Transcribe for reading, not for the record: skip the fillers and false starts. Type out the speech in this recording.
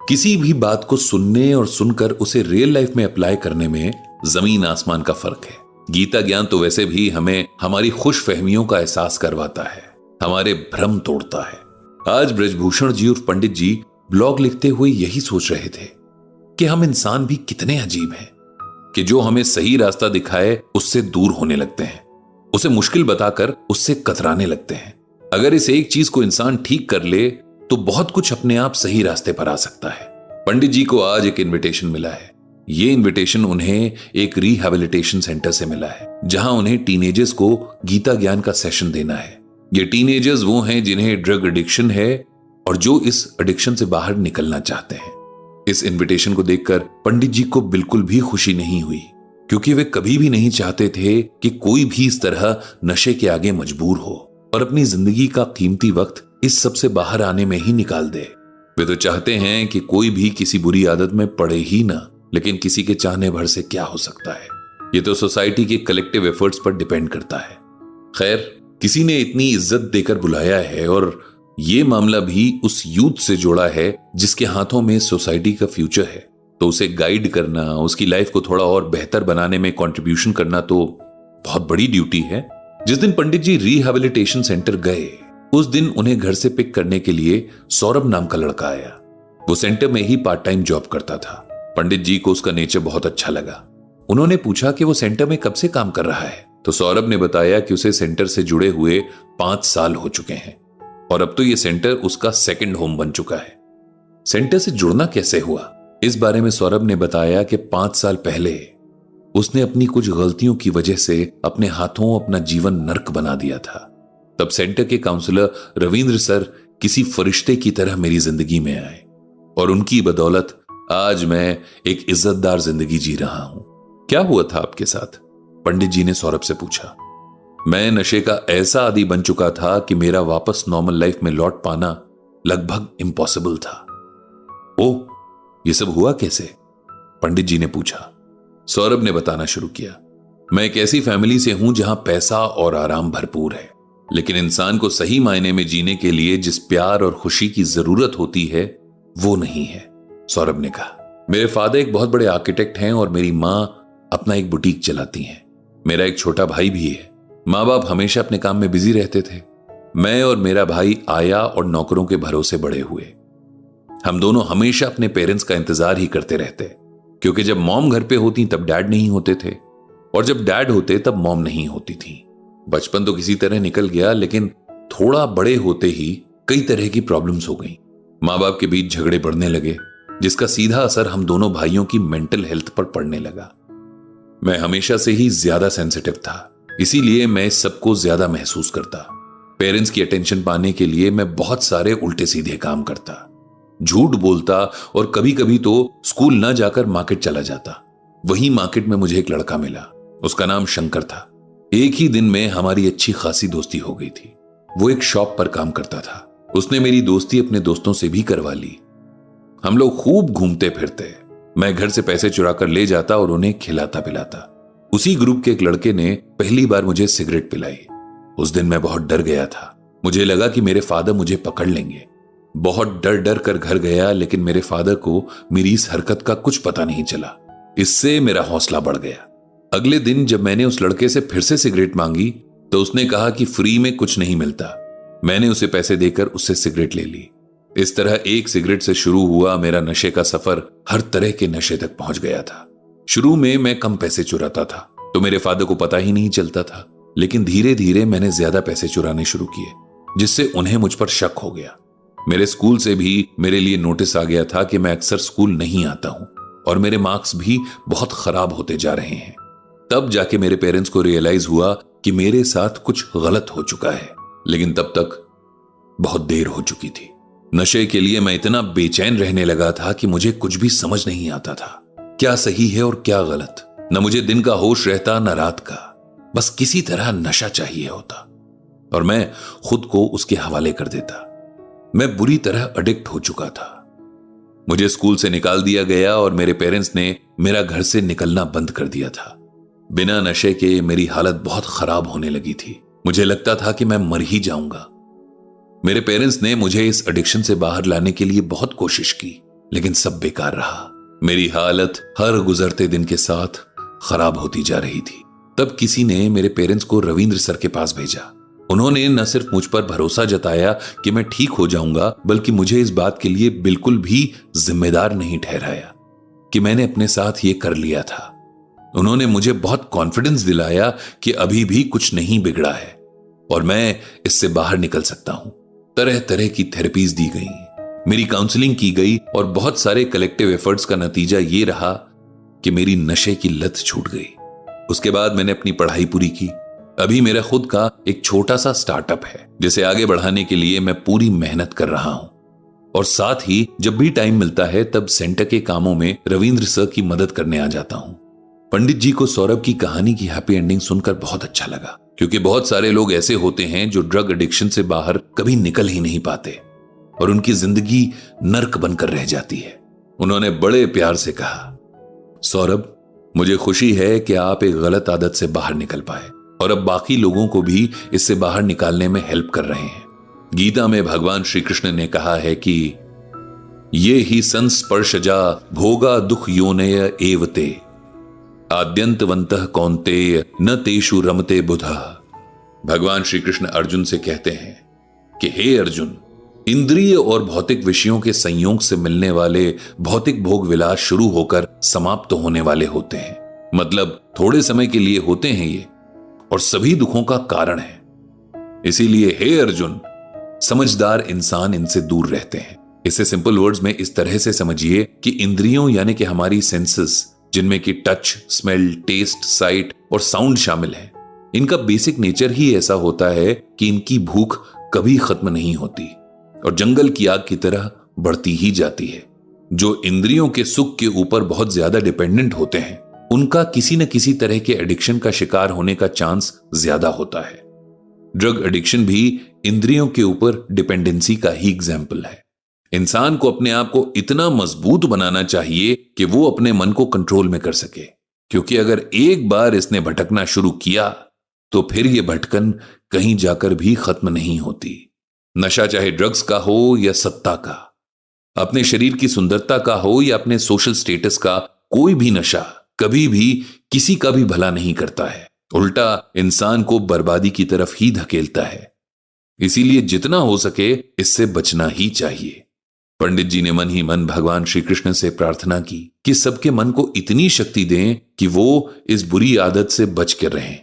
किसी भी बात को सुनने और सुनकर उसे रियल लाइफ में अप्लाई करने में जमीन आसमान का फर्क है। गीता ज्ञान तो वैसे भी हमें हमारी खुश फहमियों का एहसास करवाता है, हमारे भ्रम तोड़ता है। आज ब्रजभूषण जी और पंडित जी ब्लॉग लिखते हुए यही सोच रहे थे कि हम इंसान भी कितने अजीब हैं कि जो हमें सही रास्ता दिखाए उससे दूर होने लगते हैं, उसे मुश्किल बताकर उससे कतराने लगते हैं। अगर इस एक चीज को इंसान ठीक कर ले तो बहुत कुछ अपने आप सही रास्ते पर आ सकता है। पंडित जी को आज एक इनविटेशन मिला है। ये इनविटेशन उन्हें एक रिहैबिलिटेशन सेंटर से मिला है, जहां उन्हें टीनेजर्स को गीता ज्ञान का सेशन देना है। ये टीनेजर्स वो हैं जिन्हें ड्रग एडिक्शन है और जो इस एडिक्शन से बाहर निकलना चाहते हैं। इस इनविटेशन को देखकर पंडित जी को बिल्कुल भी खुशी नहीं हुई, क्योंकि वे कभी भी नहीं चाहते थे कि कोई भी इस तरह नशे के आगे मजबूर हो और अपनी जिंदगी का कीमती वक्त इस सब से बाहर आने में ही निकाल दे। वे तो चाहते हैं कि कोई भी किसी बुरी आदत में पड़े ही ना, लेकिन किसी के चाहने भर से क्या हो सकता है, ये तो सोसाइटी के कलेक्टिव एफर्ट्स पर डिपेंड करता है। खैर, किसी ने इतनी इज्जत देकर बुलाया है और ये मामला भी उस यूथ से जोड़ा है जिसके हाथों में सोसाइटी का फ्यूचर है, तो उसे गाइड करना, उसकी लाइफ को थोड़ा और बेहतर बनाने में कंट्रीब्यूशन करना तो बहुत बड़ी ड्यूटी है। जिस दिन पंडित जी रिहैबिलिटेशन सेंटर गए, उस दिन उन्हें घर से पिक करने के लिए सौरभ नाम का लड़का आया। वो सेंटर में ही पार्ट टाइम जॉब करता था। पंडित जी को उसका नेचर बहुत अच्छा लगा। उन्होंने पूछा कि वो सेंटर में कब से काम कर रहा है, तो सौरभ ने बताया कि उसे सेंटर से जुड़े हुए 5 साल हो चुके हैं और अब तो ये सेंटर उसका सेकंड होम बन चुका है। सेंटर से जुड़ना कैसे हुआ, इस बारे में सौरभ ने बताया कि 5 साल पहले उसने अपनी कुछ गलतियों की वजह से अपने हाथों अपना जीवन नर्क बना दिया था। तब सेंटर के काउंसलर रविंद्र सर किसी फरिश्ते की तरह मेरी जिंदगी में आए और उनकी बदौलत आज मैं एक इज्जतदार जिंदगी जी रहा हूं। क्या हुआ था आपके साथ, पंडित जी ने सौरभ से पूछा। मैं नशे का ऐसा आदी बन चुका था कि मेरा वापस नॉर्मल लाइफ में लौट पाना लगभग इम्पॉसिबल था। ओह, ये सब हुआ कैसे, पंडित जी ने पूछा। सौरभ ने बताना शुरू किया। मैं एक ऐसी फैमिली से हूं जहां पैसा और आराम भरपूर है, लेकिन इंसान को सही मायने में जीने के लिए जिस प्यार और खुशी की जरूरत होती है वो नहीं है, सौरभ ने कहा। मेरे फादर एक बहुत बड़े आर्किटेक्ट हैं और मेरी मां अपना एक बुटीक चलाती हैं। मेरा एक छोटा भाई भी है। माँ बाप हमेशा अपने काम में बिजी रहते थे। मैं और मेरा भाई आया और नौकरों के भरोसे बड़े हुए। हम दोनों हमेशा अपने पेरेंट्स का इंतजार ही करते रहते, क्योंकि जब मॉम घर पे होती तब डैड नहीं होते थे और जब डैड होते तब मॉम नहीं होती थी। बचपन तो किसी तरह निकल गया, लेकिन थोड़ा बड़े होते ही कई तरह की प्रॉब्लम्स हो गई। माँ बाप के बीच झगड़े बढ़ने लगे, जिसका सीधा असर हम दोनों भाइयों की मेंटल हेल्थ पर पड़ने लगा। मैं हमेशा से ही ज्यादा सेंसिटिव था, इसीलिए मैं इस सबको ज्यादा महसूस करता। पेरेंट्स की अटेंशन पाने के लिए मैं बहुत सारे उल्टे सीधे काम करता, झूठ बोलता और कभी कभी तो स्कूल ना जाकर मार्केट चला जाता। वहीं मार्केट में मुझे एक लड़का मिला, उसका नाम शंकर था। एक ही दिन में हमारी अच्छी खासी दोस्ती हो गई थी। वो एक शॉप पर काम करता था। उसने मेरी दोस्ती अपने दोस्तों से भी करवा ली। हम लोग खूब घूमते फिरते। मैं घर से पैसे चुरा कर ले जाता और उन्हें खिलाता पिलाता। उसी ग्रुप के एक लड़के ने पहली बार मुझे सिगरेट पिलाई। उस दिन मैं बहुत डर गया था। मुझे लगा कि मेरे फादर मुझे पकड़ लेंगे। बहुत डर डर कर घर गया, लेकिन मेरे फादर को मेरी इस हरकत का कुछ पता नहीं चला। इससे मेरा हौसला बढ़ गया। अगले दिन जब मैंने उस लड़के से फिर से सिगरेट मांगी तो उसने कहा कि फ्री में कुछ नहीं मिलता। मैंने उसे पैसे देकर उससे सिगरेट ले ली। इस तरह एक सिगरेट से शुरू हुआ मेरा नशे का सफर हर तरह के नशे तक पहुंच गया था। शुरू में मैं कम पैसे चुराता था तो मेरे फादर को पता ही नहीं चलता था, लेकिन धीरे धीरे मैंने ज्यादा पैसे चुराने शुरू किए, जिससे उन्हें मुझ पर शक हो गया। मेरे स्कूल से भी मेरे लिए नोटिस आ गया था कि मैं अक्सर स्कूल नहीं आता हूं और मेरे मार्क्स भी बहुत खराब होते जा रहे हैं। तब जाके मेरे पेरेंट्स को रियलाइज हुआ कि मेरे साथ कुछ गलत हो चुका है, लेकिन तब तक बहुत देर हो चुकी थी। नशे के लिए मैं इतना बेचैन रहने लगा था कि मुझे कुछ भी समझ नहीं आता था, क्या सही है और क्या गलत। न मुझे दिन का होश रहता न रात का, बस किसी तरह नशा चाहिए होता और मैं खुद को उसके हवाले कर देता। मैं बुरी तरह एडिक्ट हो चुका था। मुझे स्कूल से निकाल दिया गया और मेरे पेरेंट्स ने मेरा घर से निकलना बंद कर दिया था। बिना नशे के मेरी हालत बहुत खराब होने लगी थी। मुझे लगता था कि मैं मर ही जाऊंगा। मेरे पेरेंट्स ने मुझे इस एडिक्शन से बाहर लाने के लिए बहुत कोशिश की, लेकिन सब बेकार रहा। मेरी हालत हर गुजरते दिन के साथ खराब होती जा रही थी। तब किसी ने मेरे पेरेंट्स को रविंद्र सर के पास भेजा। उन्होंने न सिर्फ मुझ पर भरोसा जताया कि मैं ठीक हो जाऊंगा, बल्कि मुझे इस बात के लिए बिल्कुल भी जिम्मेदार नहीं ठहराया कि मैंने अपने साथ ये कर लिया था। उन्होंने मुझे बहुत कॉन्फिडेंस दिलाया कि अभी भी कुछ नहीं बिगड़ा है और मैं इससे बाहर निकल सकता हूं। तरह तरह की थेरेपीज दी गई, मेरी काउंसलिंग की गई और बहुत सारे कलेक्टिव एफर्ट्स का नतीजा ये रहा कि मेरी नशे की लत छूट गई। उसके बाद मैंने अपनी पढ़ाई पूरी की। अभी मेरा खुद का एक छोटा सा स्टार्टअप है जिसे आगे बढ़ाने के लिए मैं पूरी मेहनत कर रहा हूं और साथ ही जब भी टाइम मिलता है तब सेंटर के कामों में रविंद्र सर की मदद करने आ जाता हूं। पंडित जी को सौरभ की कहानी की हैप्पी एंडिंग सुनकर बहुत अच्छा लगा, क्योंकि बहुत सारे लोग ऐसे होते हैं जो ड्रग एडिक्शन से बाहर कभी निकल ही नहीं पाते और उनकी जिंदगी नर्क बनकर रह जाती है। उन्होंने बड़े प्यार से कहा, सौरभ, मुझे खुशी है कि आप एक गलत आदत से बाहर निकल पाए और अब बाकी लोगों को भी इससे बाहर निकालने में हेल्प कर रहे हैं। गीता में भगवान श्री कृष्ण ने कहा है कि ये ही संस्पर्शजा भोगा दुख योनय एवते आद्यंतवंतः कौन्तेय न तेषु रमते बुधः। भगवान श्री कृष्ण अर्जुन से कहते हैं कि हे अर्जुन, इंद्रिय और भौतिक विषयों के संयोग से मिलने वाले भौतिक भोग विलास शुरू होकर समाप्त होने वाले होते हैं। मतलब थोड़े समय के लिए होते हैं ये और सभी दुखों का कारण है। इसीलिए हे अर्जुन, समझदार इंसान इनसे दूर रहते हैं। इसे सिंपल वर्ड्स में इस तरह से समझिए कि इंद्रियों यानी कि हमारी सेंसेस, जिनमें कि टच, स्मेल, टेस्ट, साइट और साउंड शामिल है, इनका बेसिक नेचर ही ऐसा होता है कि इनकी भूख कभी खत्म नहीं होती और जंगल की आग की तरह बढ़ती ही जाती है। जो इंद्रियों के सुख के ऊपर बहुत ज्यादा डिपेंडेंट होते हैं, उनका किसी न किसी तरह के एडिक्शन का शिकार होने का चांस ज्यादा होता है। ड्रग एडिक्शन भी इंद्रियों के ऊपर डिपेंडेंसी का ही एग्जाम्पल है। इंसान को अपने आप को इतना मजबूत बनाना चाहिए कि वो अपने मन को कंट्रोल में कर सके, क्योंकि अगर एक बार इसने भटकना शुरू किया तो फिर ये भटकन कहीं जाकर भी खत्म नहीं होती। नशा चाहे ड्रग्स का हो या सत्ता का, अपने शरीर की सुंदरता का हो या अपने सोशल स्टेटस का, कोई भी नशा कभी भी किसी का भी भला नहीं करता है, उल्टा इंसान को बर्बादी की तरफ ही धकेलता है। इसीलिए जितना हो सके इससे बचना ही चाहिए। पंडित जी ने मन ही मन भगवान श्री कृष्ण से प्रार्थना की कि सबके मन को इतनी शक्ति दें कि वो इस बुरी आदत से बच कर रहें।